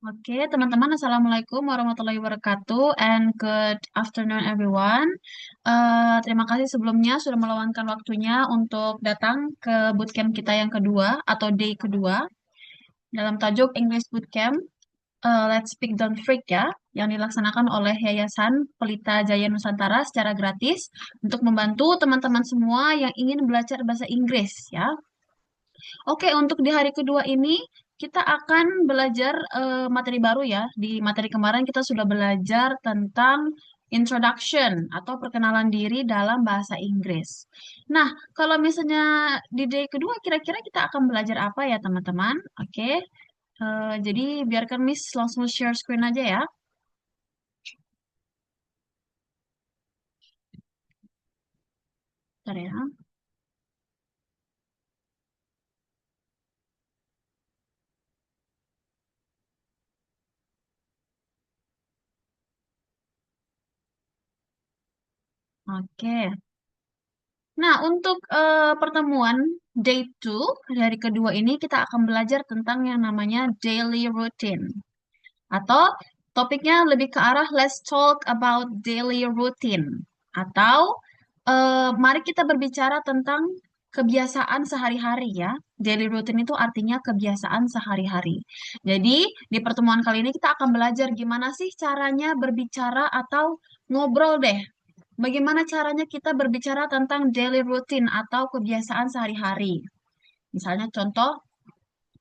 Oke, teman-teman, Assalamualaikum warahmatullahi wabarakatuh, and good afternoon, everyone. Terima kasih sebelumnya sudah meluangkan waktunya untuk datang ke bootcamp kita yang kedua atau day kedua dalam tajuk English Bootcamp. Let's Speak Don't Freak ya, yang dilaksanakan oleh Yayasan Pelita Jaya Nusantara secara gratis untuk membantu teman-teman semua yang ingin belajar bahasa Inggris ya. Oke, untuk di hari kedua ini kita akan belajar materi baru ya. Di materi kemarin kita sudah belajar tentang introduction atau perkenalan diri dalam bahasa Inggris. Nah, kalau misalnya di day kedua kira-kira kita akan belajar apa ya, teman-teman? Oke. Jadi biarkan Miss langsung share screen aja ya. Bentar ya. Oke. Nah, untuk pertemuan day 2 dari kedua ini kita akan belajar tentang yang namanya daily routine. Atau topiknya lebih ke arah let's talk about daily routine. Atau mari kita berbicara tentang kebiasaan sehari-hari ya. Daily routine itu artinya kebiasaan sehari-hari. Jadi di pertemuan kali ini kita akan belajar gimana sih caranya berbicara atau ngobrol deh. Bagaimana caranya kita berbicara tentang daily routine atau kebiasaan sehari-hari. Misalnya contoh,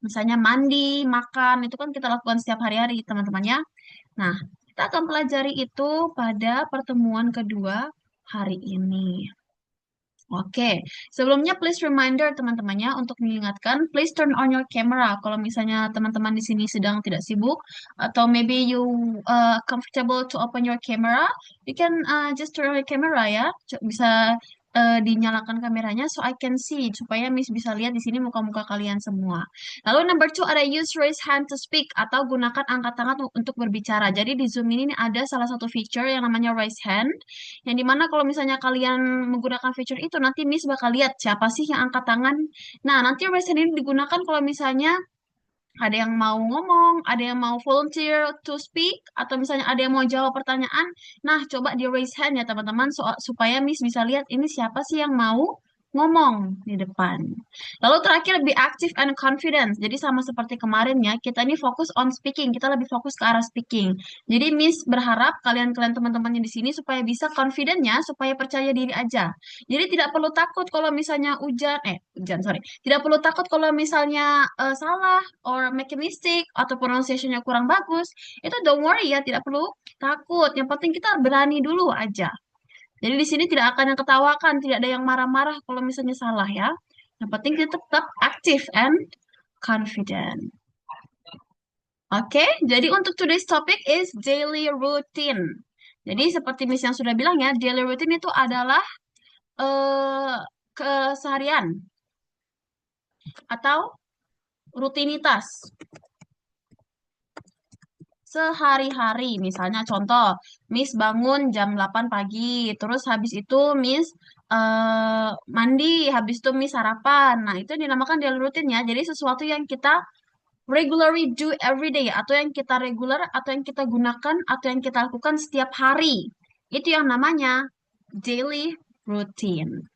misalnya mandi, makan, itu kan kita lakukan setiap hari-hari teman-teman ya. Nah, kita akan pelajari itu pada pertemuan kedua hari ini. Oke, sebelumnya please reminder teman-temannya untuk mengingatkan, please turn on your camera. Kalau misalnya teman-teman di sini sedang tidak sibuk, atau maybe you comfortable to open your camera, you can just turn on your camera ya. Bisa dinyalakan kameranya so I can see, supaya Miss bisa lihat di sini muka-muka kalian semua. Lalu number two ada use raise hand to speak atau gunakan angkat tangan untuk berbicara. Jadi di Zoom ini ada salah satu feature yang namanya raise hand. Yang dimana kalau misalnya kalian menggunakan feature itu, nanti Miss bakal lihat siapa sih yang angkat tangan. Nah, nanti raise hand ini digunakan kalau misalnya ada yang mau ngomong, ada yang mau volunteer to speak, atau misalnya ada yang mau jawab pertanyaan. Nah, coba di raise hand ya teman-teman, supaya Miss bisa lihat ini siapa sih yang mau ngomong di depan. Lalu terakhir be active and confident. Jadi sama seperti kemarin ya, kita ini fokus on speaking, kita lebih fokus ke arah speaking. Jadi Miss berharap kalian-kalian teman-temannya di sini supaya bisa confidentnya, supaya percaya diri aja. Jadi tidak perlu takut kalau misalnya sorry. Tidak perlu takut kalau misalnya salah or make a mistake atau pronunciation-nya kurang bagus. Itu don't worry ya, tidak perlu takut. Yang penting kita berani dulu aja. Jadi di sini tidak akan yang ketawakan, tidak ada yang marah-marah kalau misalnya salah ya. Yang penting kita tetap active and confident. Oke, jadi untuk today's topic is daily routine. Jadi seperti Miss yang sudah bilang ya, daily routine itu adalah eh keseharian atau rutinitas sehari-hari. Misalnya contoh, Miss bangun jam 8 pagi, terus habis itu Miss mandi, habis itu Miss sarapan. Nah, itu dinamakan daily routine ya. Jadi sesuatu yang kita regularly do every day, atau yang kita regular, atau yang kita gunakan, atau yang kita lakukan setiap hari. Itu yang namanya daily routine.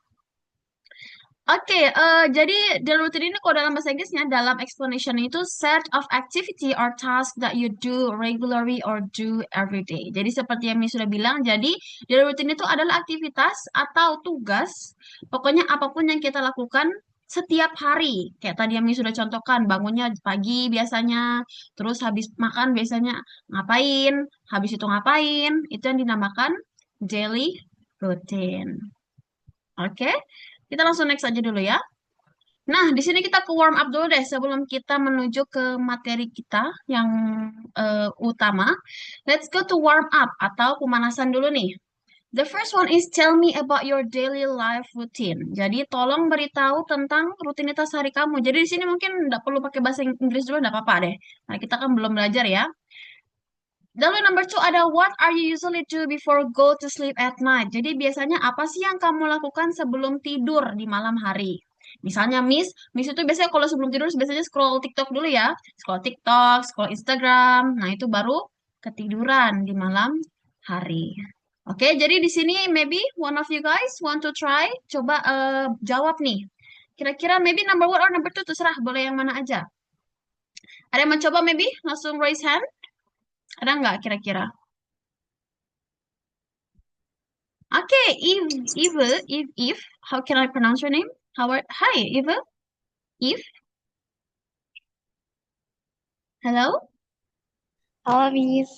Oke, jadi daily routine ini kalau dalam bahasa Inggrisnya, dalam explanation itu set of activity or task that you do regularly or do every day. Jadi seperti yang Mi sudah bilang, jadi daily routine itu adalah aktivitas atau tugas, pokoknya apapun yang kita lakukan setiap hari. Kayak tadi yang Mi sudah contohkan, bangunnya pagi biasanya, terus habis makan biasanya ngapain, habis itu ngapain, itu yang dinamakan daily routine. Oke, kita langsung next aja dulu ya. Nah, di sini kita ke warm up dulu deh sebelum kita menuju ke materi kita yang utama. Let's go to warm up atau pemanasan dulu nih. The first one is tell me about your daily life routine. Jadi tolong beritahu tentang rutinitas hari kamu. Jadi di sini mungkin nggak perlu pakai bahasa Inggris dulu, nggak apa-apa deh. Nah, kita kan belum belajar ya. Lalu number two ada what are you usually do before go to sleep at night. Jadi biasanya apa sih yang kamu lakukan sebelum tidur di malam hari? Misalnya Miss itu biasanya kalau sebelum tidur biasanya scroll TikTok dulu ya. Scroll TikTok, scroll Instagram. Nah, itu baru ketiduran di malam hari. Oke, jadi di sini maybe one of you guys want to try. Coba jawab nih. Kira-kira maybe number one or number two terserah. Boleh yang mana aja. Ada yang mencoba maybe? Langsung raise hand. Ada nggak kira-kira? Oke, Eve, how can I pronounce your name? Hi, Eve, Eve, hello, Hello, Miss.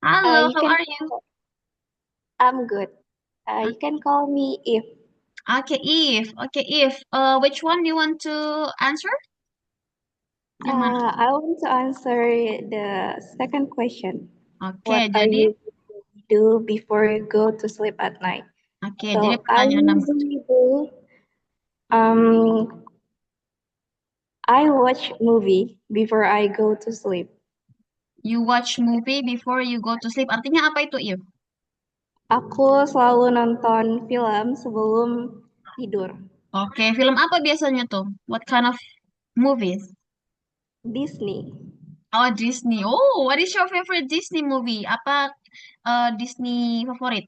hello, You how can are you? call, I'm good. You can call me if. Okay, Eve, which one you want to answer? Yang mana? I want to answer the second question. Oke, What are jadi, you do before you go to sleep at night? jadi So I pertanyaan number two. usually do. Um, I watch movie before I go to sleep. You watch movie before you go to sleep. Artinya apa itu, Eve? Aku selalu nonton film sebelum tidur. Oke, film apa biasanya tuh? What kind of movies? Disney. Oh, Disney. Oh, what is your favorite Disney movie? Apa Disney favorit?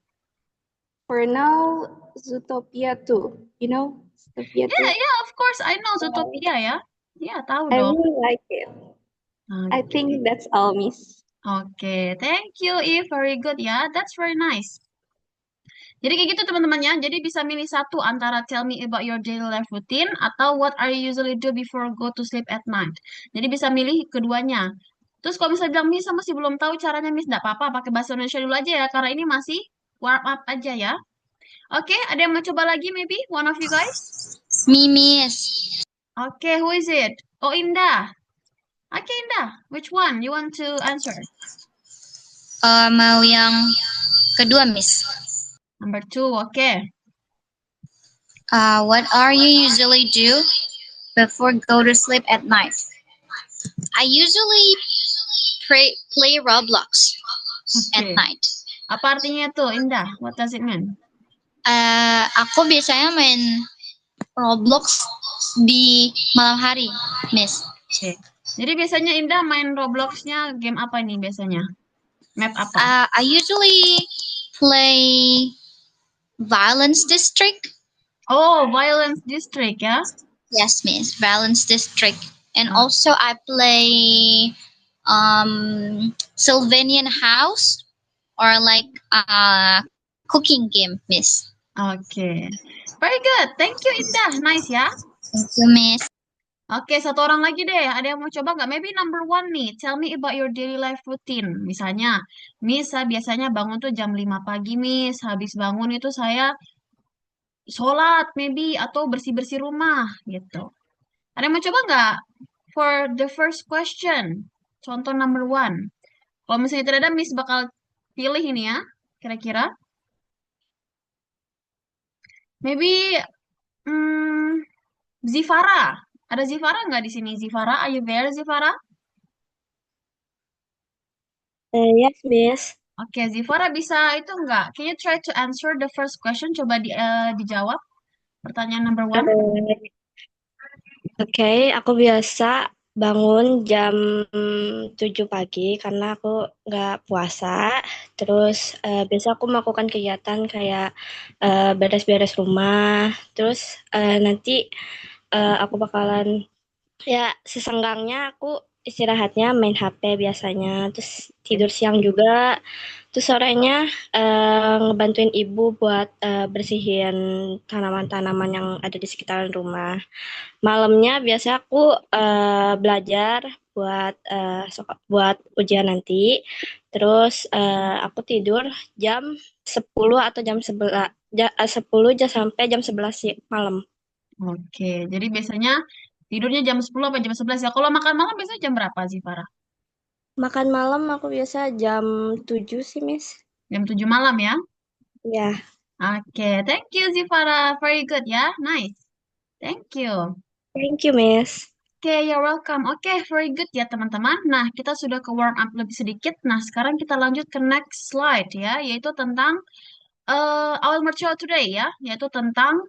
For now, Zootopia 2. You know, Zootopia Yeah, 2? yeah, of course I know Zootopia ya. Ya, tahu I dong. really like it. I Oke. think that's all, Miss. Oke, thank you, Eve. Very good ya. That's very nice. Jadi kayak gitu teman-temannya. Jadi bisa milih satu antara tell me about your daily life routine atau what are you usually do before go to sleep at night. Jadi bisa milih keduanya. Terus kalau misalnya bilang Miss masih belum tahu caranya Miss, nggak apa-apa pakai bahasa Indonesia dulu aja ya karena ini masih warm up aja ya. Oke, ada yang mau coba lagi maybe one of you guys? Miss. Oke, who is it? Oh, Indah. Oke, Indah. Which one you want to answer? Mau yang kedua, Miss. Number two, oke. What are you usually do before go to sleep at night? I usually play Roblox at Oke. night. Apa artinya tuh, Indah? What does it mean? Aku biasanya main Roblox di malam hari, Miss. Oke. Jadi biasanya Indah main Roblox-nya game apa nih biasanya? Map apa? I usually play Violence District. Oh, Violence District ya. Yes, Miss. Violence District. And Ah, also I play Sylvanian House or like cooking game, Miss. Oke. Very good. Thank you, Indah. Nice ya. Thank you, Miss. Oke, satu orang lagi deh. Ada yang mau coba nggak? Maybe number one nih. Tell me about your daily life routine. Misalnya, Miss, saya biasanya bangun tuh jam 5 pagi, Miss. Habis bangun itu saya sholat, maybe, atau bersih-bersih rumah, gitu. Ada yang mau coba nggak? For the first question. Contoh number one. Kalau misalnya tidak ada, Miss bakal pilih ini ya. Kira-kira. Maybe, hmm, Zifara. Ada Zifara nggak di sini? Zifara, are you there, Zifara? Yes, Miss. Oke, Zifara bisa itu enggak? Can you try to answer the first question? Coba dijawab pertanyaan number one. Oke, aku biasa bangun jam 7 pagi karena aku nggak puasa. Terus biasa aku melakukan kegiatan kayak beres-beres rumah. Terus nanti aku bakalan ya sesenggangnya aku istirahatnya main HP biasanya. Terus tidur siang juga. Terus sorenya ngebantuin ibu buat bersihin tanaman-tanaman yang ada di sekitaran rumah. Malamnya biasanya aku belajar buat ujian nanti. Terus aku tidur jam 10 atau jam 11 10 jam sampai jam 11 malam. Oke, jadi biasanya tidurnya jam 10 apa jam 11 ya? Kalau makan malam biasanya jam berapa, Zifara? Makan malam aku biasa jam 7 sih, Miss. Jam 7 malam ya? Ya, Oke, thank you, Zifara. Very good ya. Nice. Thank you. thank you, Miss. Oke, you're welcome. Oke, very good ya teman-teman. Nah, kita sudah ke warm up lebih sedikit. Nah, sekarang kita lanjut ke next slide ya, yaitu tentang our material today ya, yaitu tentang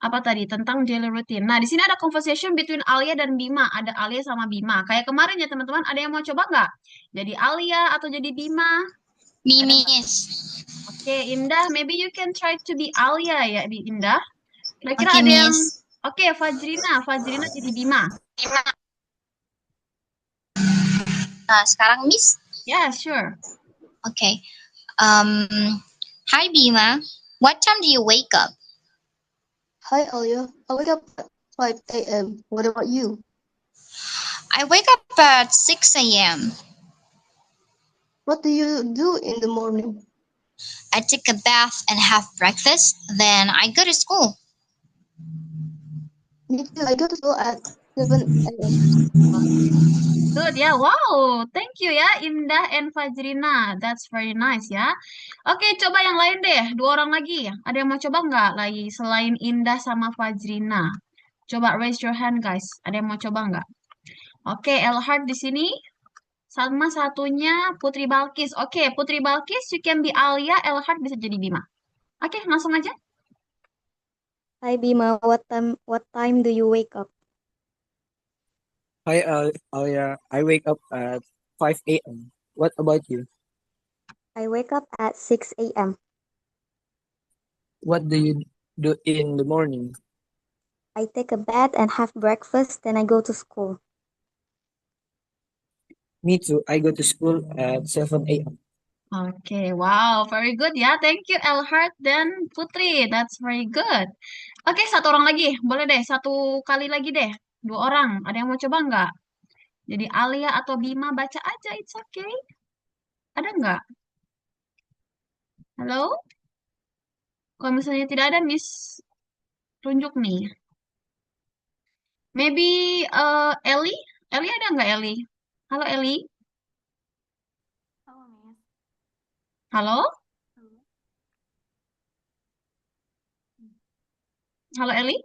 apa tadi tentang daily routine. Nah, di sini ada conversation between Alia dan Bima. Ada Alia sama Bima. Kayak kemarin ya teman-teman, ada yang mau coba nggak? Jadi Alia atau jadi Bima? Me, Ada nggak? miss. Oke, Indah, maybe you can try to be Alia ya, Indah. Kira-kira Okay, ada yang... miss. Oke, Fajrina jadi Bima. Sekarang miss. Yeah, sure. Okay. Hi Bima. What time do you wake up? Hi, Alia. I wake up at 5 a.m. What about you? I wake up at 6 a.m. What do you do in the morning? I take a bath and have breakfast. Then I go to school. Me too. I go to school at 7 a.m. Good ya. Wow, thank you ya Indah and Fajrina. That's very nice ya. Oke, coba yang lain deh. Dua orang lagi. Ada yang mau coba nggak lagi selain Indah sama Fajrina? Coba raise your hand guys. Ada yang mau coba nggak? Oke, Elhard di sini. Sama satunya Putri Balkis. Oke, Putri Balkis, you can be Alia. Elhard bisa jadi Bima. Oke, langsung aja. Hi Bima, what time do you wake up? Hi, Alia. I wake up at 5 a.m. What about you? I wake up at 6 a.m. What do you do in the morning? I take a bath and have breakfast, then I go to school. Me too. I go to school at 7 a.m. Oke, wow, very good ya. Thank you Elhard dan Putri. That's very good. Oke, satu orang lagi. Boleh deh, satu kali lagi deh. Dua orang. Ada yang mau coba nggak? Jadi Alia atau Bima baca aja, it's okay. Ada nggak? Halo? Kalau misalnya tidak ada, Miss tunjuk nih. Maybe Ellie? Ellie ada nggak Ellie? Halo Ellie? Halo, Miss. Halo? Halo Ellie?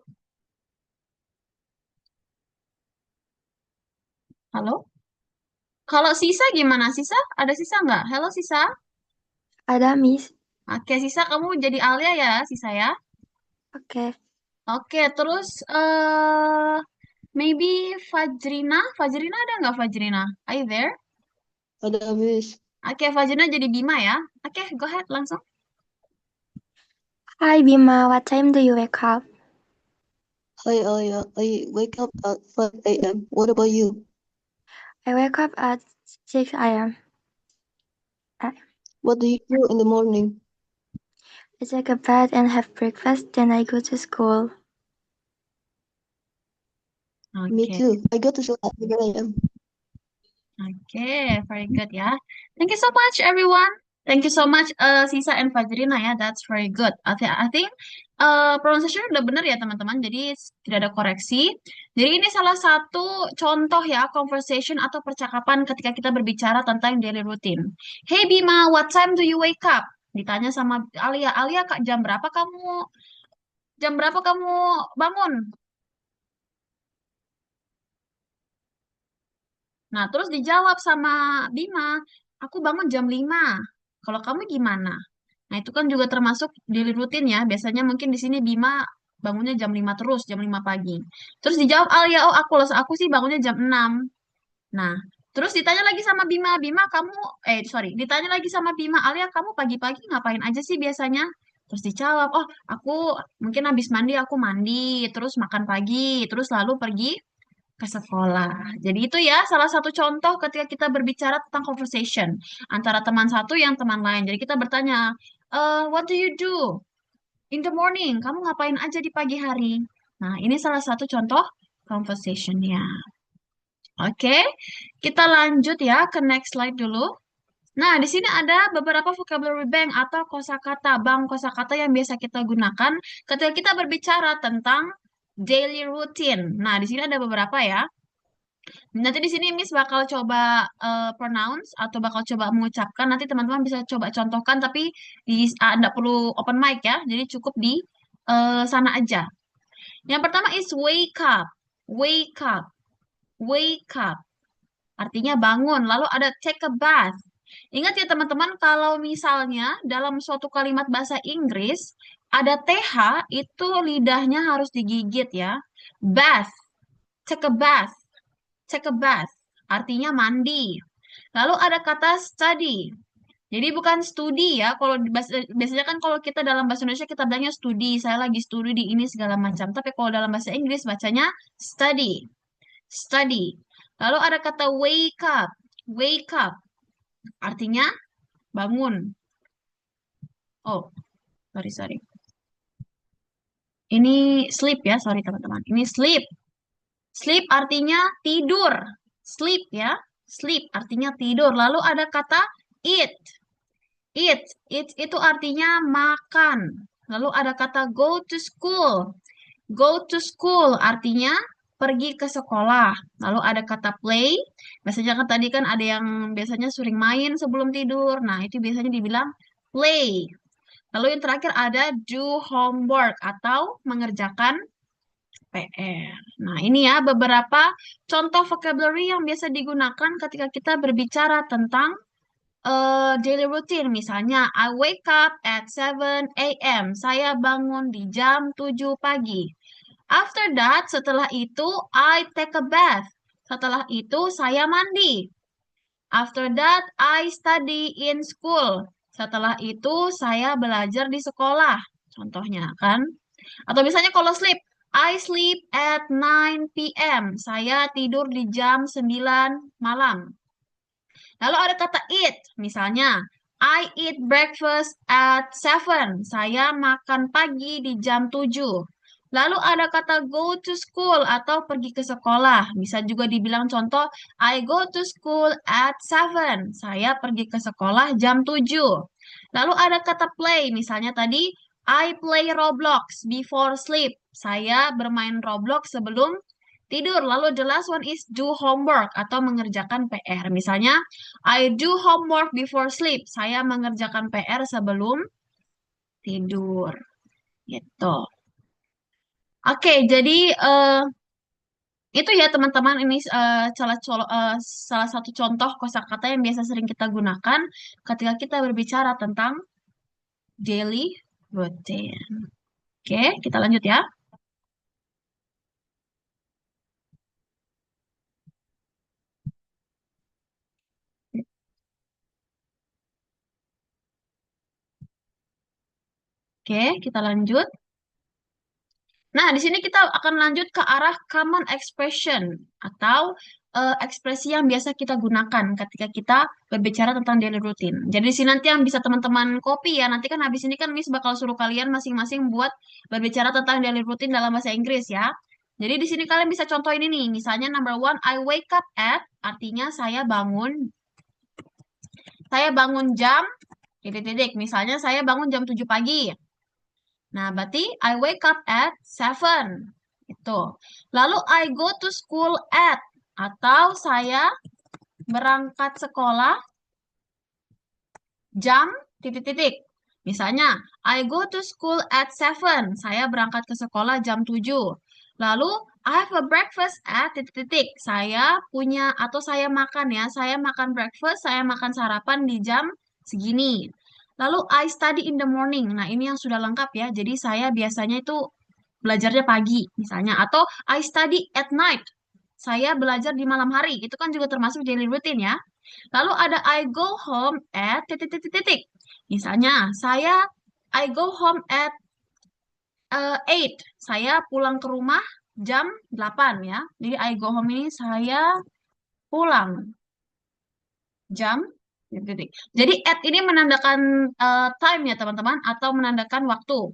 Halo? Kalau Sisa gimana? Sisa? Ada Sisa nggak? Halo Sisa? Ada, Miss. Oke, Sisa kamu jadi Alia ya, Sisa ya? Oke. Oke, terus maybe Fajrina? Fajrina ada nggak Fajrina? Are you there? Ada, Miss. Oke, Fajrina jadi Bima ya. Oke, go ahead langsung. Hi Bima, what time do you wake up? Hi, Alia. I wake up at 5 a.m. What about you? I wake up at 6 a.m. What do you do in the morning? I take a bath and have breakfast, then I go to school. Me Oke, too. I go to school at 7 a.m. oke, very good ya. Thank you so much everyone. Thank you so much Sisa and Fajrina ya. That's very good. I think pronunciation udah benar ya teman-teman. Jadi tidak ada koreksi. Jadi ini salah satu contoh ya conversation atau percakapan ketika kita berbicara tentang daily routine. Hey Bima, what time do you wake up? Ditanya sama Alia. Alia, Kak, jam berapa kamu bangun? Nah, terus dijawab sama Bima, aku bangun jam 5. Kalau kamu gimana? Nah, itu kan juga termasuk daily rutin ya. Biasanya mungkin di sini Bima bangunnya jam 5 terus, jam 5 pagi. Terus dijawab Alia, oh aku sih bangunnya jam 6. Nah, terus ditanya lagi sama Bima, ditanya lagi sama Bima, Alia kamu pagi-pagi ngapain aja sih biasanya? Terus dijawab, oh aku mungkin habis mandi, aku mandi, terus makan pagi, terus lalu pergi ke sekolah. Jadi itu ya salah satu contoh ketika kita berbicara tentang conversation antara teman satu yang teman lain. Jadi kita bertanya, what do you do in the morning? Kamu ngapain aja di pagi hari? Nah, ini salah satu contoh conversationnya. Oke, kita lanjut ya ke next slide dulu. Nah, di sini ada beberapa vocabulary bank atau kosakata, bank kosakata yang biasa kita gunakan ketika kita berbicara tentang daily routine. Nah, di sini ada beberapa ya. Nanti di sini Miss bakal coba pronounce atau bakal coba mengucapkan. Nanti teman-teman bisa coba contohkan, tapi nggak perlu open mic ya. Jadi cukup di sana aja. Yang pertama is wake up, wake up, wake up. Artinya bangun. Lalu ada take a bath. Ingat ya teman-teman, kalau misalnya dalam suatu kalimat bahasa Inggris, ada TH itu lidahnya harus digigit ya. Bath, take a bath, take a bath. Artinya mandi. Lalu ada kata study. Jadi bukan studi ya. Kalau biasanya kan kalau kita dalam bahasa Indonesia kita bilangnya studi, saya lagi studi di ini segala macam. Tapi kalau dalam bahasa Inggris bacanya study, study. Lalu ada kata wake up, wake up. Artinya bangun. Oh, sorry, sorry. Ini sleep ya, sorry teman-teman. Ini sleep. Sleep artinya tidur. Sleep ya. Sleep artinya tidur. Lalu ada kata eat. Eat. Eat itu artinya makan. Lalu ada kata go to school. Go to school artinya pergi ke sekolah. Lalu ada kata play. Biasanya kan tadi kan ada yang biasanya sering main sebelum tidur. Nah, itu biasanya dibilang play. Lalu yang terakhir ada do homework atau mengerjakan PR. Nah, ini ya beberapa contoh vocabulary yang biasa digunakan ketika kita berbicara tentang daily routine. Misalnya, I wake up at 7 a.m. Saya bangun di jam 7 pagi. After that, setelah itu, I take a bath. Setelah itu, saya mandi. After that, I study in school. Setelah itu, saya belajar di sekolah. Contohnya, kan? Atau misalnya kalau sleep, I sleep at 9 p.m. Saya tidur di jam 9 malam. Lalu ada kata eat, misalnya, I eat breakfast at 7. Saya makan pagi di jam 7. Lalu ada kata go to school atau pergi ke sekolah. Bisa juga dibilang contoh, I go to school at 7. Saya pergi ke sekolah jam 7. Lalu ada kata play, misalnya tadi, I play Roblox before sleep. Saya bermain Roblox sebelum tidur. Lalu the last one is do homework atau mengerjakan PR. Misalnya, I do homework before sleep. Saya mengerjakan PR sebelum tidur. Gitu. Oke, jadi itu ya teman-teman ini salah satu contoh kosakata yang biasa sering kita gunakan ketika kita berbicara tentang daily routine. Oke, kita lanjut ya. Oke, kita lanjut. Nah, di sini kita akan lanjut ke arah common expression atau ekspresi yang biasa kita gunakan ketika kita berbicara tentang daily routine. Jadi di sini nanti yang bisa teman-teman copy ya. Nanti kan habis ini kan Miss bakal suruh kalian masing-masing buat berbicara tentang daily routine dalam bahasa Inggris ya. Jadi di sini kalian bisa contoh ini nih. Misalnya number one, I wake up at, artinya saya bangun jam, titik-titik. Misalnya saya bangun jam 7 pagi. Nah, berarti I wake up at 7. Itu. Lalu I go to school at, atau saya berangkat sekolah jam titik-titik. Misalnya, I go to school at 7. Saya berangkat ke sekolah jam 7. Lalu, I have a breakfast at titik-titik. Saya punya atau saya makan ya. Saya makan breakfast, saya makan sarapan di jam segini. Lalu, I study in the morning. Nah, ini yang sudah lengkap ya. Jadi, saya biasanya itu belajarnya pagi misalnya. Atau, I study at night. Saya belajar di malam hari. Itu kan juga termasuk daily routine ya. Lalu ada I go home at titik-titik. Misalnya, I go home at 8. Saya pulang ke rumah jam 8 ya. Jadi I go home ini saya pulang jam titik. Jadi at ini menandakan time ya teman-teman atau menandakan waktu.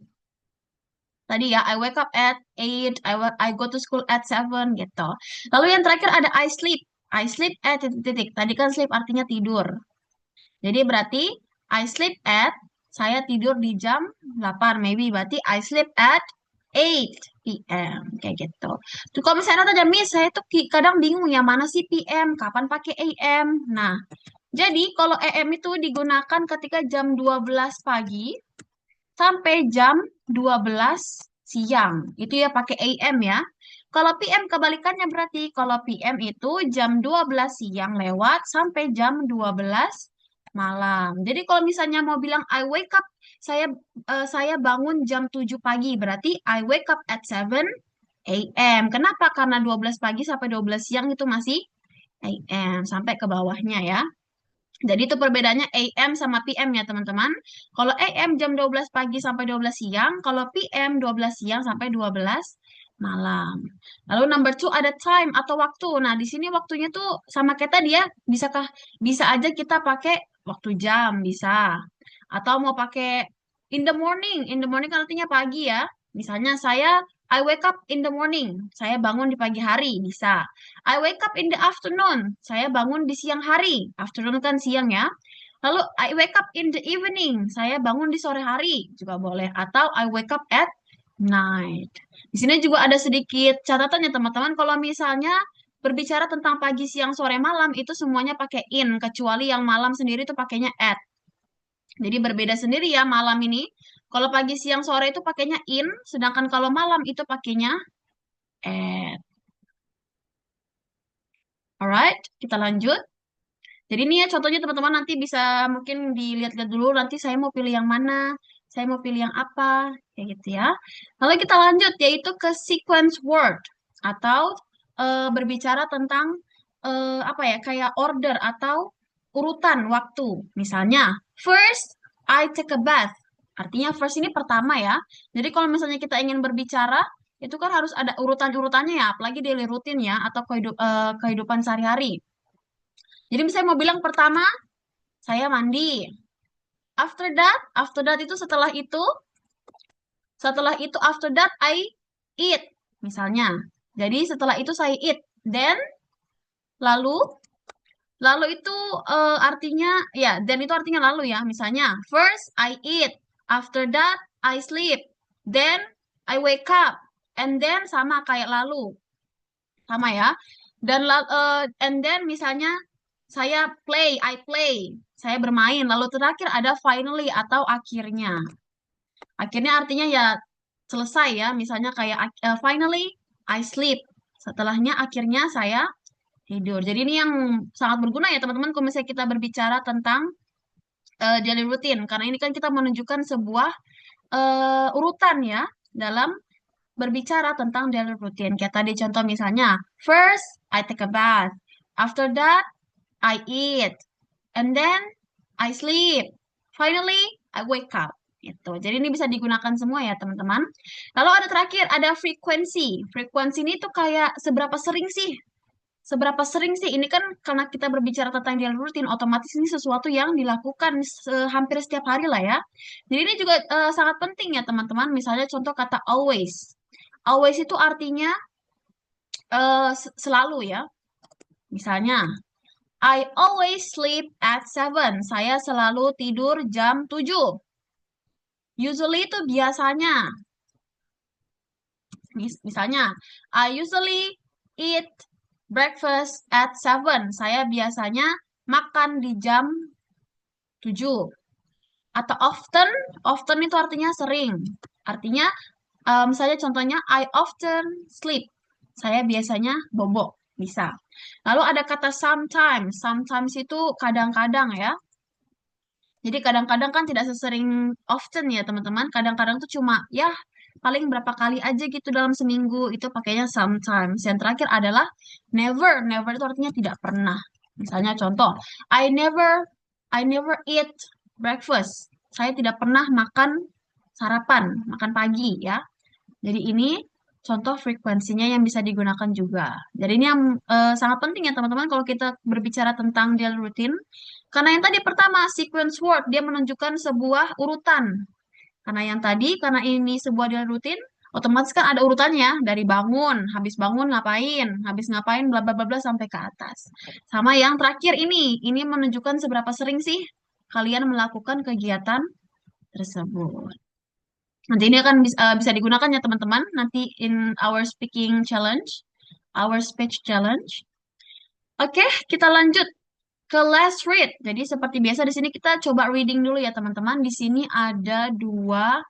Tadi ya, I wake up at 8, I go to school at 7 gitu. Lalu yang terakhir ada I sleep. I sleep at titik-titik. Tadi kan sleep artinya tidur. Jadi berarti I sleep at, saya tidur di jam 8, maybe berarti I sleep at 8 p.m. Kayak gitu. Tuh kalau misalnya tanya Miss, saya tuh kadang bingung ya mana sih PM, kapan pakai AM. Nah, jadi kalau AM itu digunakan ketika jam 12 pagi sampai jam 12 siang. Itu ya pakai AM ya. Kalau PM kebalikannya berarti kalau PM itu jam 12 siang lewat sampai jam 12 malam. Jadi kalau misalnya mau bilang I wake up, saya saya bangun jam 7 pagi, berarti I wake up at 7 a.m. Kenapa? Karena 12 pagi sampai 12 siang itu masih a.m. sampai ke bawahnya ya. Jadi itu perbedaannya AM sama PM ya teman-teman. Kalau AM jam 12 pagi sampai 12 siang, kalau PM 12 siang sampai 12 malam. Lalu number two ada time atau waktu. Nah, di sini waktunya tuh sama kayak tadi ya. Bisa aja kita pakai waktu jam, bisa. Atau mau pakai in the morning. In the morning kan artinya pagi ya. Misalnya I wake up in the morning. Saya bangun di pagi hari, bisa. I wake up in the afternoon. Saya bangun di siang hari. Afternoon kan siang ya. Lalu I wake up in the evening. Saya bangun di sore hari juga boleh. Atau I wake up at night. Di sini juga ada sedikit catatannya teman-teman. Kalau misalnya berbicara tentang pagi, siang, sore, malam itu semuanya pakai in. Kecuali yang malam sendiri itu pakainya at. Jadi berbeda sendiri ya malam ini. Kalau pagi, siang, sore itu pakainya in. Sedangkan kalau malam itu pakainya at. Alright, kita lanjut. Jadi ini ya contohnya teman-teman nanti bisa mungkin dilihat-lihat dulu nanti saya mau pilih yang mana, saya mau pilih yang apa, kayak gitu ya. Lalu kita lanjut yaitu ke sequence word atau berbicara tentang apa ya kayak order atau urutan waktu. Misalnya first I take a bath. Artinya first ini pertama ya. Jadi kalau misalnya kita ingin berbicara itu kan harus ada urutan-urutannya ya, apalagi daily routine ya atau kehidupan sehari-hari. Jadi misalnya mau bilang pertama, saya mandi. After that itu after that I eat. Misalnya. Jadi setelah itu saya eat. Then, lalu, lalu itu artinya, ya, then itu artinya lalu ya. Misalnya, first I eat. After that I sleep. Then I wake up. And then sama kayak lalu. Sama ya. And then misalnya, I play. Saya bermain. Lalu terakhir ada finally atau akhirnya. Akhirnya artinya ya selesai ya. Misalnya kayak finally I sleep. Setelahnya akhirnya saya tidur. Jadi ini yang sangat berguna ya teman-teman kalau misalnya kita berbicara tentang daily routine. Karena ini kan kita menunjukkan sebuah urutan ya dalam berbicara tentang daily routine. Kayak tadi contoh misalnya, first I take a bath. After that I eat. And then I sleep. Finally, I wake up. Gitu. Jadi ini bisa digunakan semua ya teman-teman. Lalu ada terakhir, ada frekuensi. Frekuensi ini tuh kayak seberapa sering sih? Seberapa sering sih? Ini kan karena kita berbicara tentang daily routine, otomatis ini sesuatu yang dilakukan hampir setiap hari lah ya. Jadi ini juga sangat penting ya teman-teman. Misalnya contoh kata always. Always itu artinya selalu ya. Misalnya, I always sleep at 7. Saya selalu tidur jam 7. Usually itu biasanya. Misalnya, I usually eat breakfast at 7. Saya biasanya makan di jam 7. Atau often itu artinya sering. Artinya, misalnya contohnya, I often sleep. Saya biasanya bobok. Bisa. Lalu ada kata sometimes. Sometimes itu kadang-kadang ya. Jadi kadang-kadang kan tidak sesering often ya teman-teman. Kadang-kadang tuh cuma ya paling berapa kali aja gitu dalam seminggu. Itu pakainya sometimes. Yang terakhir adalah never. Never itu artinya tidak pernah. Misalnya contoh, I never eat breakfast. Saya tidak pernah makan sarapan, makan pagi ya. Jadi ini contoh frekuensinya yang bisa digunakan juga. Jadi ini yang sangat penting ya teman-teman kalau kita berbicara tentang daily routine. Karena yang tadi pertama, sequence word, dia menunjukkan sebuah urutan. Karena ini sebuah daily routine, otomatis kan ada urutannya. Dari bangun, habis bangun ngapain, bla bla bla bla sampai ke atas. Sama yang terakhir ini menunjukkan seberapa sering sih kalian melakukan kegiatan tersebut. Nanti ini akan bisa digunakan ya teman-teman. Nanti in our speech challenge. Oke, kita lanjut ke last read. Jadi seperti biasa di sini kita coba reading dulu ya teman-teman. Di sini ada dua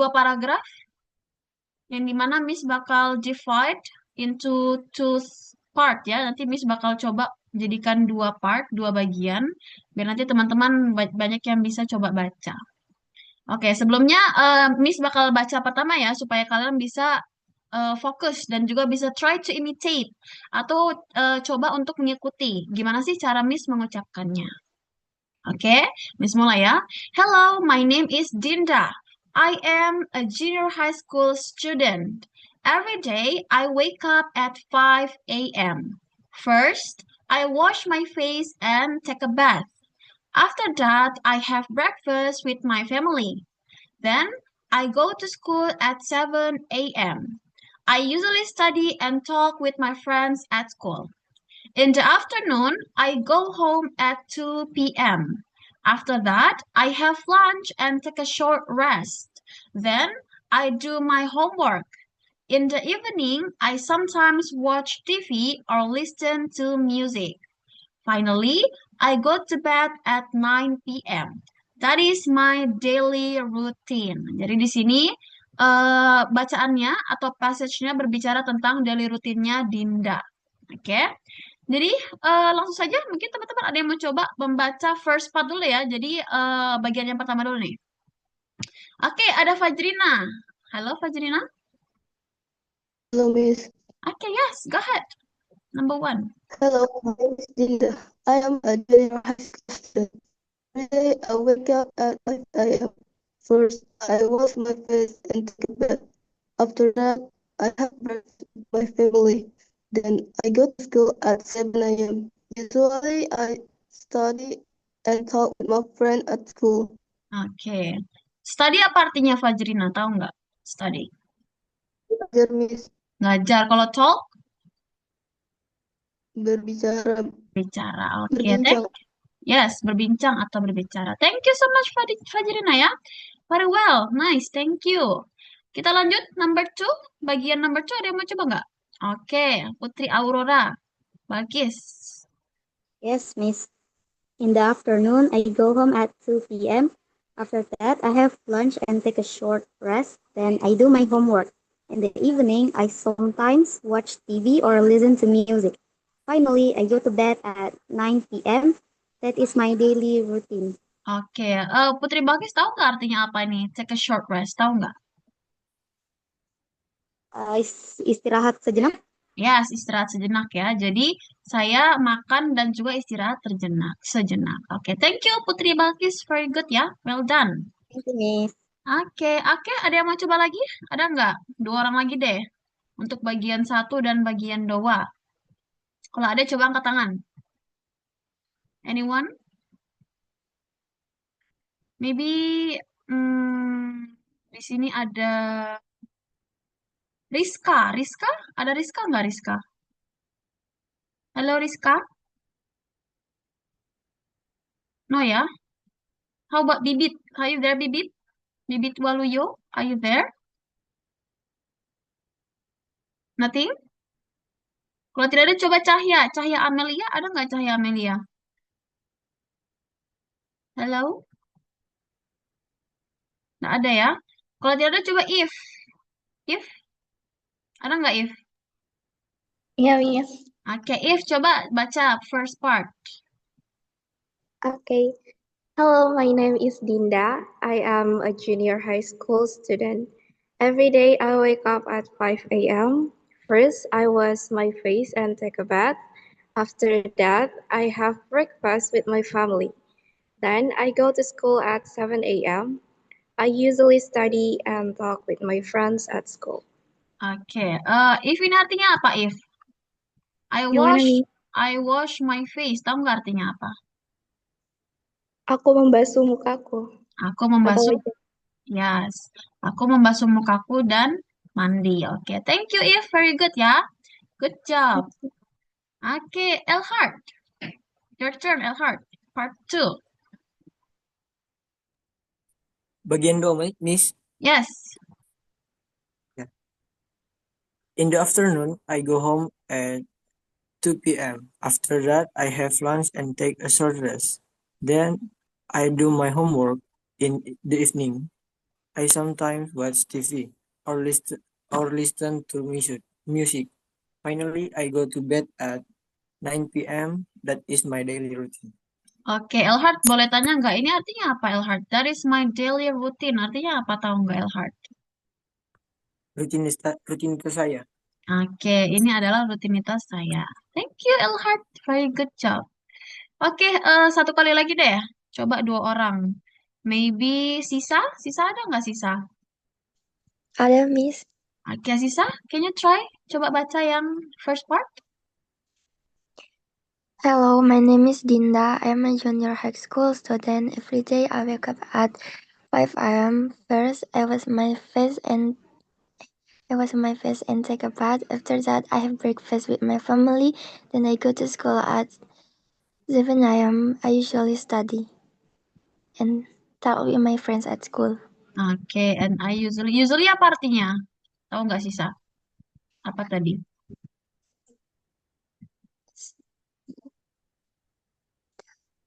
paragraf yang dimana Miss bakal divide into two part ya. Nanti Miss bakal coba jadikan dua part, dua bagian, biar nanti teman-teman banyak yang bisa coba baca. Oke, sebelumnya Miss bakal baca pertama ya, supaya kalian bisa fokus dan juga bisa try to imitate atau coba untuk mengikuti gimana sih cara Miss mengucapkannya. Oke, Miss mulai ya. Hello, my name is Dinda. I am a junior high school student. Every day I wake up at 5 a.m. First, I wash my face and take a bath. After that, I have breakfast with my family. Then I go to school at 7 a.m. I usually study and talk with my friends at school. In the afternoon, I go home at 2 p.m. After that, I have lunch and take a short rest. Then I do my homework. In the evening, I sometimes watch TV or listen to music. Finally, I go to bed at 9 p.m. That is my daily routine. Jadi di sini bacaannya atau passage-nya berbicara tentang daily rutinnya Dinda. Oke. Jadi langsung saja mungkin teman-teman ada yang mau coba membaca first part dulu ya. Jadi bagian yang pertama dulu nih. Oke, ada Fajrina. Halo Fajrina. Hello, Miss. Oke, yes, go ahead. Number 1. Hello, my name is Dinda. I am a junior high school student. Every day I wake up at 5 a.m. First, I wash my face and take a bath. After that, I have breakfast with my family. Then I go to school at 7 a.m. Usually, I study and talk with my friend at school. Oke. Study apa artinya Fajrina? Tahu nggak? Study. Belajar, Miss. Ngajar. Kalau talk? Berbicara, Bicara. Oke. berbincang. Yes, berbincang atau berbicara. Thank you so much Fajrina ya. Very well. Nice. Thank you. Kita lanjut number 2. Bagian number 2 ada yang mau coba nggak? Oke. Putri Aurora. Bagus. Yes, Miss. In the afternoon, I go home at 2 p.m. After that, I have lunch and take a short rest. Then I do my homework. In the evening, I sometimes watch TV or listen to music. Finally, I go to bed at 9 p.m. That is my daily routine. Oke. Putri Bagus tahu nggak artinya apa ini? Take a short rest. Tahu nggak? Istirahat sejenak. Yes, istirahat sejenak ya. Jadi saya makan dan juga istirahat sejenak. Oke, thank you Putri Balkis, very good ya, well done. Thank you, Miss. Oke, ada yang mau coba lagi? Ada nggak? 2 orang lagi deh. Untuk bagian 1 dan bagian 2. Kalau ada coba angkat tangan. Anyone? Maybe di sini ada Rizka. Rizka? Ada Rizka nggak Rizka? Halo Rizka? No ya? How about Bibit? Are you there Bibit? Bibit Waluyo? Are you there? Nothing? Kalau tidak ada coba Cahya. Cahya Amelia, ada nggak Cahya Amelia? Halo? Nggak ada ya? Kalau tidak ada coba If. If? Ada nggak If? Yeah, Miss. Oke, If coba baca first part. Okay. Hello, my name is Dinda. I am a junior high school student. Every day I wake up at 5 a.m. First, I wash my face and take a bath. After that, I have breakfast with my family. Then I go to school at 7 a.m. I usually study and talk with my friends at school. Oke, If ini artinya apa If? Gimana nih? I wash my face. Tahu nggak artinya apa? Aku membasuh mukaku. Aku membasuh. Atau Yes. Aku membasuh mukaku dan mandi. Oke, thank you If, very good ya. Good job. Oke, Elhart. Your turn Elhart. Part 2. Bagian 2, Miss. Yes. In the afternoon, I go home at 2 p.m. After that, I have lunch and take a short rest. Then I do my homework. In the evening, I sometimes watch TV or listen to music. Finally, I go to bed at 9 p.m. That is my daily routine. Oke, Elhard boleh tanya nggak? Ini artinya apa, Elhard? That is my daily routine. Artinya apa, tahu nggak, Elhard? Rutinitas saya. Oke, ini adalah rutinitas saya. Thank you, Elhard. Very good job. Oke, satu kali lagi deh. Coba dua orang. Maybe Sisa? Sisa ada nggak Sisa? Ada, Miss. Oke, Sisa, can you try? Coba baca yang first part. Hello, my name is Dinda. I am a junior high school student. Every day I wake up at 5 a.m. First, I wash my face and take a bath. After that, I have breakfast with my family. Then I go to school at 7 a.m. I usually study and talk with my friends at school. Oke, and I usually apa artinya? Tahu nggak Sisa? Apa tadi?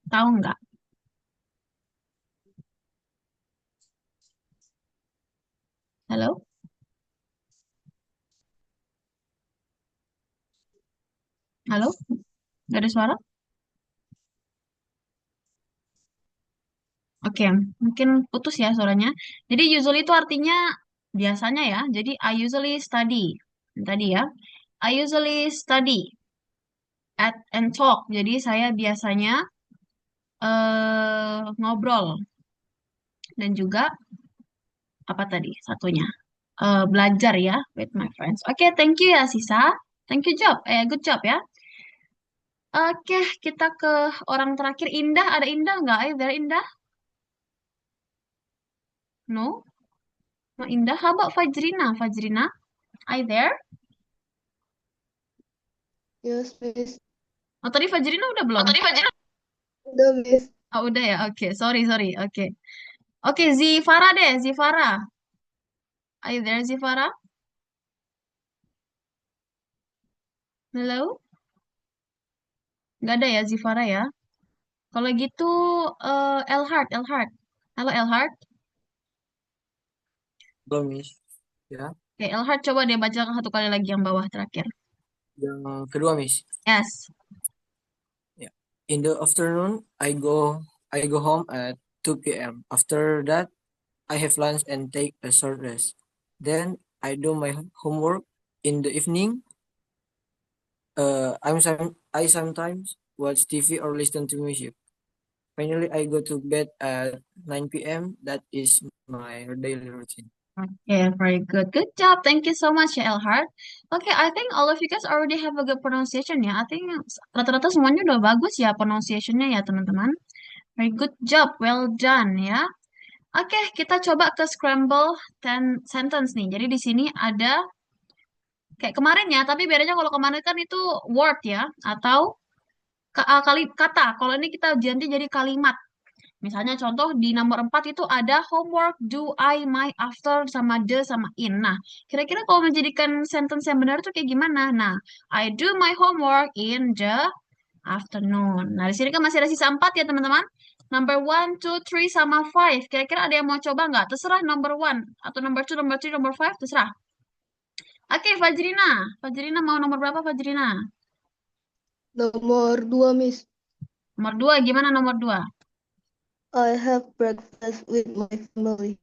Tahu nggak? Halo? Halo? Nggak ada suara? Oke, mungkin putus ya suaranya. Jadi usually itu artinya biasanya ya. Jadi I usually study. Tadi ya. I usually study at and talk. Jadi saya biasanya ngobrol dan juga apa tadi satunya belajar ya with my friends. Oke, thank you ya Sisa. Thank you job. Good job ya. Oke, kita ke orang terakhir. Indah, ada Indah nggak? Ayo dari Indah. No? No Indah. How about Fajrina? Fajrina, are you there? Yes, Miss. Oh, tadi Fajrina udah belum? Udah, Miss. Oh, udah ya. Oke, sorry, sorry. Oke. Oke, Zifara deh, Zifara. Are you there, Zifara? Hello? Nggak ada ya, Zifara ya? Kalau gitu, Elhard, Elhard. Halo, Elhard. Belum, Miss. Ya. Oke, Elhard coba deh baca satu kali lagi yang bawah terakhir. Yang kedua, Miss. Yes. Ya. In the afternoon, I go home at 2 p.m. After that, I have lunch and take a short rest. Then I do my homework in the evening. I sometimes watch TV or listen to music. Finally, I go to bed at 9 p.m. That is my daily routine. Okay, very good. Good job. Thank you so much, ya, Elhard. Okay, I think all of you guys already have a good pronunciation ya. I think rata-rata semuanya udah bagus ya pronunciationnya ya, teman-teman. Very good job. Well done ya. Oke, kita coba ke scramble sentence nih. Jadi di sini ada kayak kemarin ya, tapi bedanya kalau kemarin kan itu word ya, atau kata. Kalau ini kita ganti jadi kalimat. Misalnya contoh di nomor 4 itu ada homework, do, I, my, after, sama the, sama in. Nah, kira-kira kalau menjadikan sentence yang benar itu kayak gimana? Nah, I do my homework in the afternoon. Nah, di sini kan masih ada sisa 4 ya, teman-teman. Number 1, 2, 3, sama 5. Kira-kira ada yang mau coba nggak? Terserah number 1 atau number 2, number 3, number 5, terserah. Oke, Fajrina. Fajrina mau nomor berapa, Fajrina? Nomor 2, Miss. Nomor 2, gimana nomor 2? I have breakfast with my family.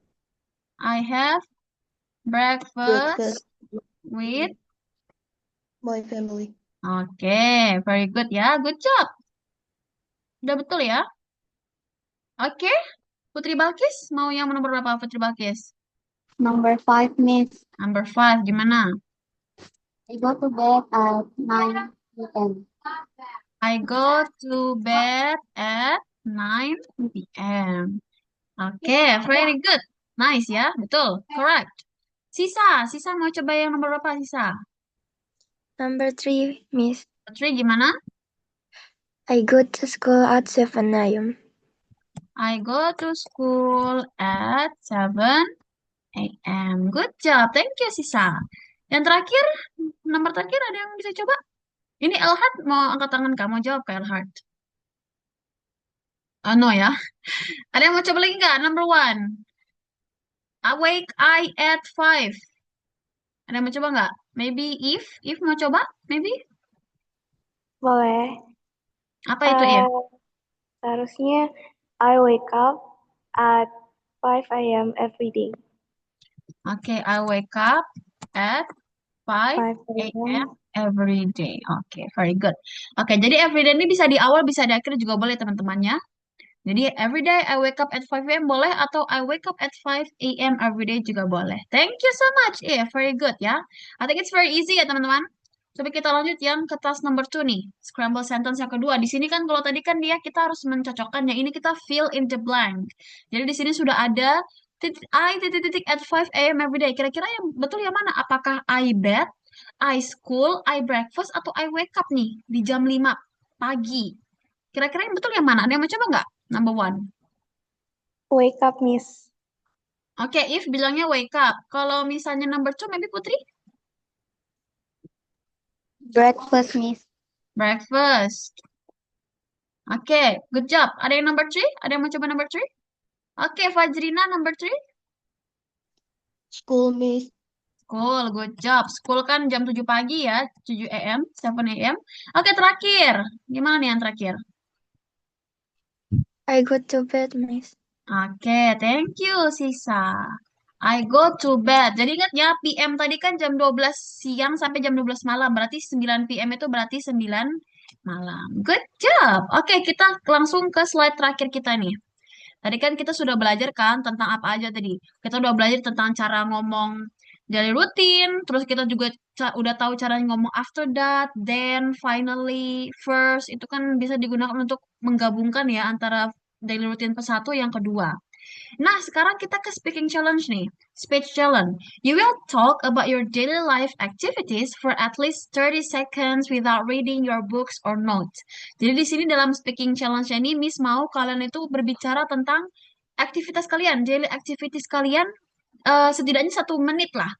I have breakfast with my family. Oke, very good ya. Good job. Udah betul ya? Oke, Putri Balkis mau yang nomor berapa, Putri Balkis? Number 5, Miss. Number 5, gimana? I go to bed at 9 p.m. I go to bed at 9 p.m. Oke, very good. Nice ya, betul. Correct. Sisa mau coba yang nomor berapa, Sisa? Number 3, Miss. 3 gimana? I go to school at 7 a.m. I go to school at 7 a.m. Good job. Thank you, Sisa. Yang terakhir, nomor terakhir ada yang bisa coba? Ini Elhard mau angkat tangan kamu jawab ke Elhard. Oh, no ya. Ada yang mau coba lagi nggak? Number 1. Awake I at 5. Ada yang mau coba nggak? Maybe if mau coba? Maybe? Boleh. Apa itu, If? Seharusnya I wake up at 5 a.m. every day. Oke, I wake up at 5 5 a.m. a.m. every day. Oke, very good. Oke, jadi every day ini bisa di awal, bisa di akhir juga boleh teman-temannya. Jadi every day I wake up at 5 a.m. boleh atau I wake up at 5 a.m. every day juga boleh. Thank you so much. Very good ya. I think it's very easy ya teman-teman. Coba kita lanjut yang ke task number 2 nih. Scramble sentence yang kedua. Di sini kan kalau tadi kan dia kita harus mencocokkan ya. Ini kita fill in the blank. Jadi di sini sudah ada titik at 5 a.m. every day. Kira-kira yang betul yang mana? Apakah I bed, I school, I breakfast, atau I wake up nih di jam 5 pagi? Kira-kira yang betul yang mana? Ada yang mau coba nggak? Number one. Wake up, Miss. Oke, If bilangnya wake up. Kalau misalnya number two, maybe Putri? Breakfast, Miss. Breakfast. Oke, good job. Ada yang number three? Ada yang mau coba number three? Oke, Fajrina number three. School, Miss. School, good job. School kan jam 7 pagi ya, 7 a.m., 7 a.m. Oke, terakhir. Gimana nih yang terakhir? I go to bed, Miss. Oke, thank you, Sisa. I go to bed. Jadi ingat ya, PM tadi kan jam 12 siang sampai jam 12 malam. Berarti 9 PM itu berarti 9 malam. Good job. Oke, kita langsung ke slide terakhir kita nih. Tadi kan kita sudah belajar kan tentang apa aja tadi. Kita udah belajar tentang cara ngomong daily routine, terus kita juga udah tahu cara ngomong after that, then, finally, first. Itu kan bisa digunakan untuk menggabungkan ya antara daily routine satu yang kedua. Nah, sekarang kita ke speaking challenge nih. Speech challenge. You will talk about your daily life activities for at least 30 seconds without reading your books or notes. Jadi di sini dalam speaking challenge ini, Miss mau kalian itu berbicara tentang aktivitas kalian, daily activities kalian, setidaknya 1 menit lah.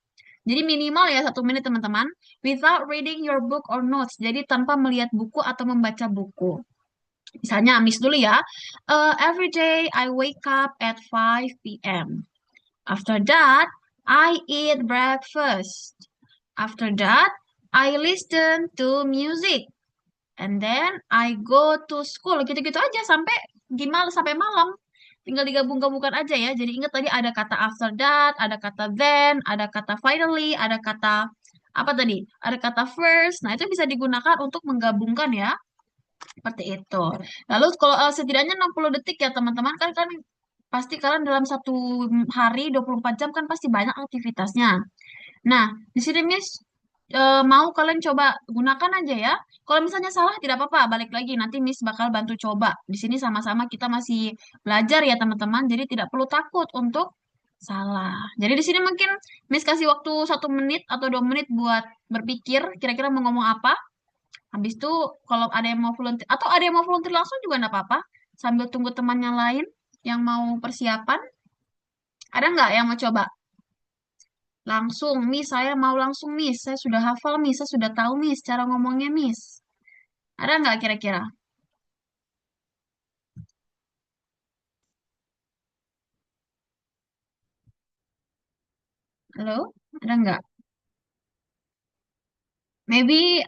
Jadi minimal ya 1 menit teman-teman, without reading your book or notes. Jadi tanpa melihat buku atau membaca buku. Misalnya, Miss dulu ya. Every day I wake up at 5 p.m. After that, I eat breakfast. After that, I listen to music. And then I go to school. Gitu-gitu aja sampai gimana sampai malam. Tinggal digabung-gabungkan aja ya. Jadi ingat tadi ada kata after that, ada kata then, ada kata finally, ada kata apa tadi? Ada kata first. Nah, itu bisa digunakan untuk menggabungkan ya. Seperti itu. Lalu kalau setidaknya 60 detik ya teman-teman kan pasti kalian dalam satu hari 24 jam kan pasti banyak aktivitasnya. Nah, di sini Miss mau kalian coba gunakan aja ya. Kalau misalnya salah tidak apa-apa, balik lagi nanti Miss bakal bantu coba. Di sini sama-sama kita masih belajar ya teman-teman, jadi tidak perlu takut untuk salah. Jadi di sini mungkin Miss kasih waktu 1 menit atau 2 menit buat berpikir kira-kira mau ngomong apa. Habis itu kalau ada yang mau volunteer atau ada yang mau volunteer langsung juga enggak apa-apa. Sambil tunggu teman yang lain yang mau persiapan. Ada nggak yang mau coba? Langsung, Miss, saya mau langsung, Miss. Saya sudah hafal, Miss. Saya sudah tahu, Miss, cara ngomongnya, Miss. Ada nggak kira-kira? Halo? Ada nggak? Maybe,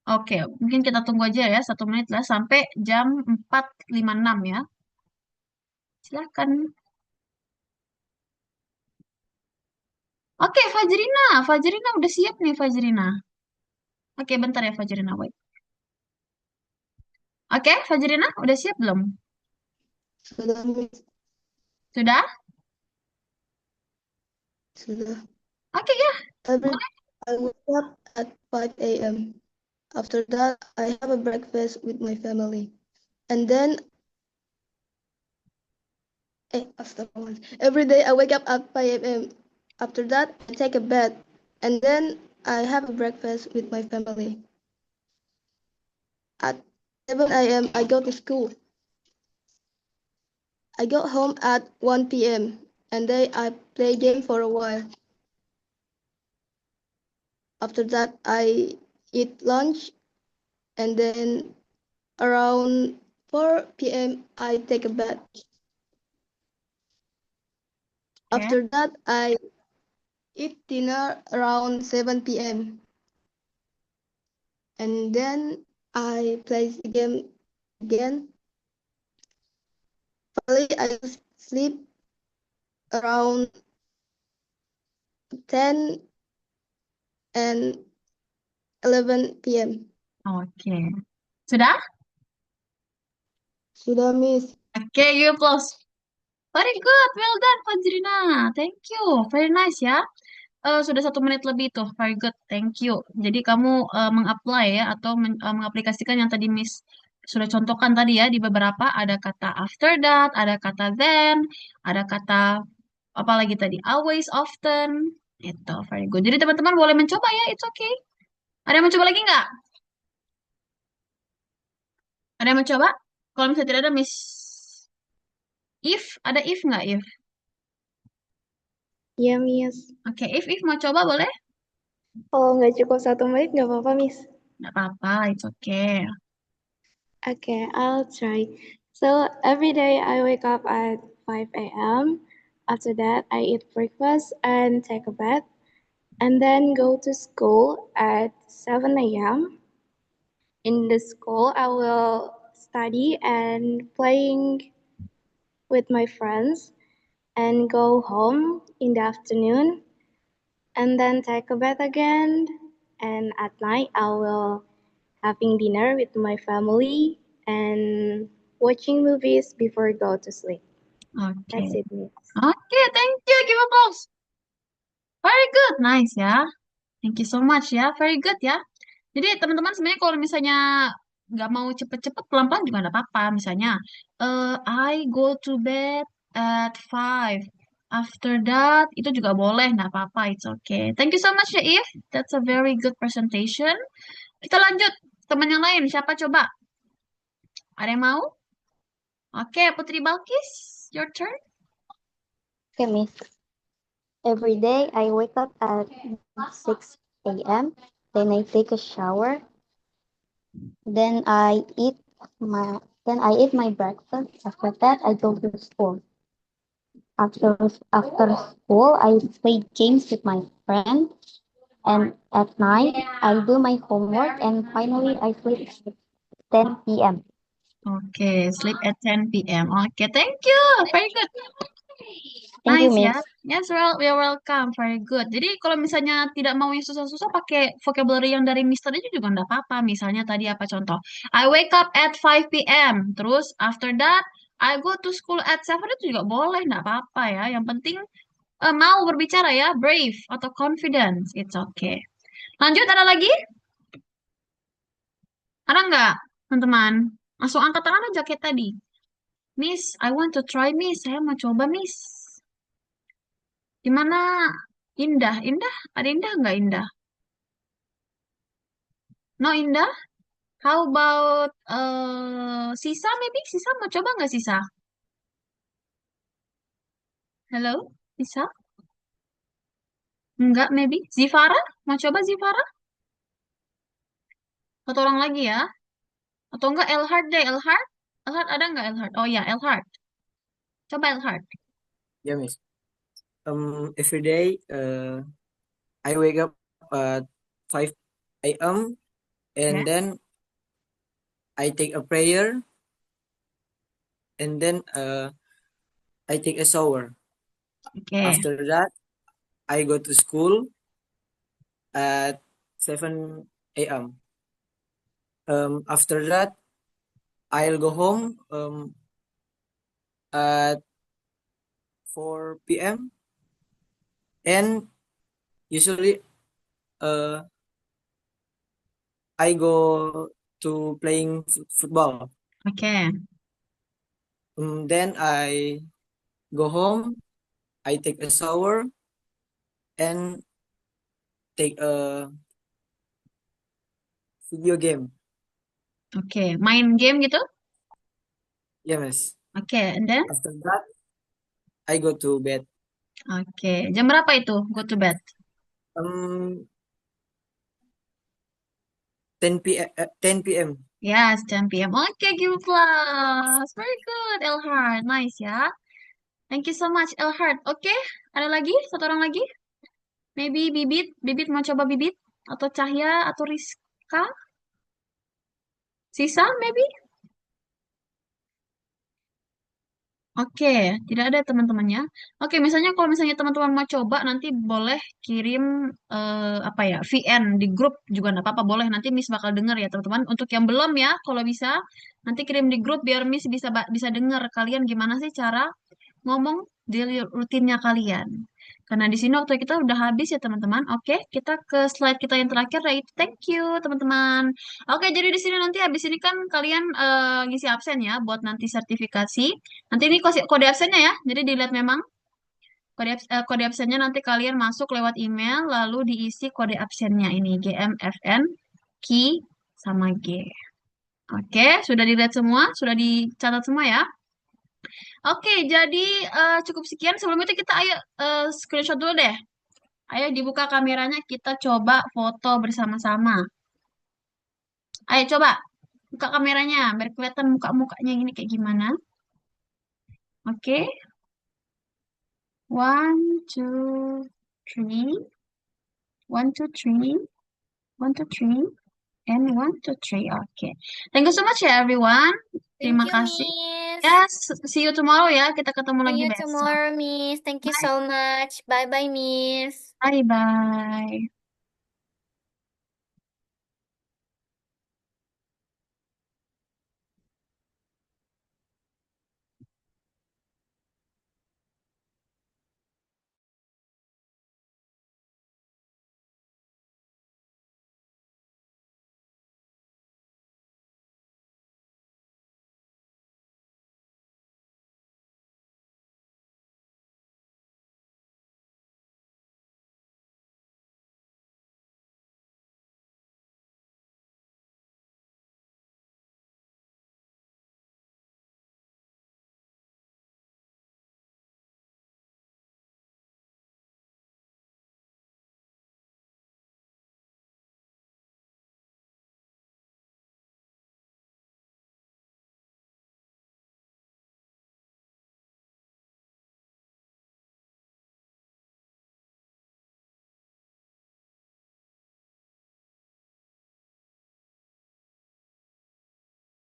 oke. Mungkin kita tunggu aja ya, 1 menit lah. Sampai jam 4.56 ya. Silakan. Oke, Fajrina. Fajrina udah siap nih, Fajrina. Oke, bentar ya, Fajrina. Wait. Oke, Fajrina, udah siap belum? Sudah, Miss. Sudah? Sudah. Oke ya. Every I wake up at 5 a.m. After that, I have a breakfast with my family. And then, every day I wake up at 5 a.m. After that, I take a bath. And then I have a breakfast with my family. At 7 a.m., I go to school. I go home at 1 p.m. and then I play game for a while. After that, I eat lunch, and then around 4 p.m., I take a bath. Okay. After that, I eat dinner around 7 p.m. And then I play the game again. Finally, I sleep around 10 and 11 p.m. Oke. Sudah? Sudah, Miss. Oke, you applause. Very good, well done, Fajrina. Thank you, very nice ya. Sudah 1 menit lebih tuh, very good, thank you. Jadi kamu meng-apply ya, atau mengaplikasikan yang tadi Miss sudah contohkan tadi ya, di beberapa ada kata after that, ada kata then, ada kata apa lagi tadi, always, often, itu, very good. Jadi teman-teman boleh mencoba ya, it's okay. Ada yang mencoba lagi nggak? Ada yang mencoba? Kalau misalnya tidak ada Miss If, ada if nggak if? Iya, Miss. Oke, if mau coba boleh? Kalau nggak cukup 1 menit, nggak apa-apa, Miss. Nggak apa-apa, it's okay. Okay, I'll try. So every day I wake up at 5 a.m. After that, I eat breakfast and take a bath, and then go to school at 7 a.m. In the school, I will study and playing with my friends, and go home in the afternoon, and then take a bath again. And at night, I will having dinner with my family and watching movies before go to sleep. Oke. That's it, Miss. Oke, thank you. Give applause. Very good. Nice ya. Thank you so much ya. Very good ya. Jadi teman-teman sebenarnya kalau misalnya nggak mau cepet-cepet pelan-pelan juga nggak apa-apa. Misalnya, I go to bed at 5. After that, itu juga boleh, nggak apa-apa. It's okay. Thank you so much ya, If. That's a very good presentation. Kita lanjut. Teman yang lain, siapa coba? Ada yang mau? Oke, Putri Balkis, your turn. Okay, Miss. Every day I wake up at 6 a.m. Then I take a shower. Then I eat my breakfast. After that, I go to school. After school, I play games with my friends. And at night, I do my homework. And finally, I sleep at 10 p.m. Oke, sleep at 10 p.m. Oke, thank you. Very good. Thank you, Nice ya. Miss. Yes, well, you're welcome. Very good. Jadi kalau misalnya tidak mau yang susah-susah, pakai vocabulary yang dari Mister aja juga nggak apa-apa. Misalnya tadi apa contoh? I wake up at 5 p.m. Terus after that, I go to school at 7. Itu juga boleh, nggak apa-apa ya. Yang penting mau berbicara ya, brave atau confidence. It's okay. Lanjut, ada lagi? Ada nggak, teman-teman? Langsung angkat tangan aja kayak tadi. Miss, I want to try, Miss. Saya mau coba, Miss. Gimana? Indah, Indah? Ada Indah nggak Indah? No Indah? How about Sisa maybe? Sisa mau coba nggak Sisa? Halo? Sisa? Enggak maybe? Zivara? Mau coba Zivara? Satu orang lagi ya? Atau enggak Elhard deh, Elhard? Elhard ada nggak Elhard? Oh ya, Elhard. Coba Elhard. Yeah, Miss. Every day, I wake up at 5 a.m. and Ya. then I take a prayer, and then I take a shower. Oke. After that, I go to school at 7 a.m. After that, I'll go home at 4 p.m. and usually uh, I go to playing football. Oke. Then I go home, I take a shower, and take a video game. Oke. Main game gitu? Yeah, Miss. Oke. And then? After that, I go to bed. Oke. Jam berapa itu? Go to bed. Um, 10 p.m. 10 p.m. Yes, 10 p.m. Oke, give applause. Very good, Elhard. Nice ya. Thank you so much, Elhard. Oke, ada lagi? Satu orang lagi? Maybe Bibit. Bibit mau coba Bibit? Atau Cahya? Atau Rizka? Sisa, maybe? Oke, tidak ada teman-temannya. Oke, misalnya kalau misalnya teman-teman mau coba, nanti boleh kirim apa ya, VN di grup juga nggak apa-apa, boleh. Nanti Miss bakal denger ya teman-teman. Untuk yang belum ya, kalau bisa nanti kirim di grup biar Miss bisa denger kalian gimana sih cara ngomong daily rutinnya kalian. Karena di sini waktu kita udah habis ya teman-teman. Oke, kita ke slide kita yang terakhir yaitu thank you teman-teman. Oke, jadi di sini nanti habis ini kan kalian ngisi absen ya buat nanti sertifikasi. Nanti ini kode absennya ya. Jadi dilihat memang kode absennya nanti kalian masuk lewat email lalu diisi kode absennya ini GMFN key sama G. Oke, sudah dilihat semua, sudah dicatat semua ya. Oke, jadi cukup sekian. Sebelum itu kita ayo screenshot dulu deh. Ayo dibuka kameranya, kita coba foto bersama-sama. Ayo coba buka kameranya, biar kelihatan muka-mukanya ini kayak gimana. Oke, one, two, three, one, two, three, one, two, three, and one, two, three. Oke, thank you so much ya everyone. Thank Terima you, kasih. Miss. Yes, see you tomorrow ya. Kita ketemu See lagi you besok. tomorrow, Miss. Thank you Bye. so much. Bye-bye, Miss. Bye bye.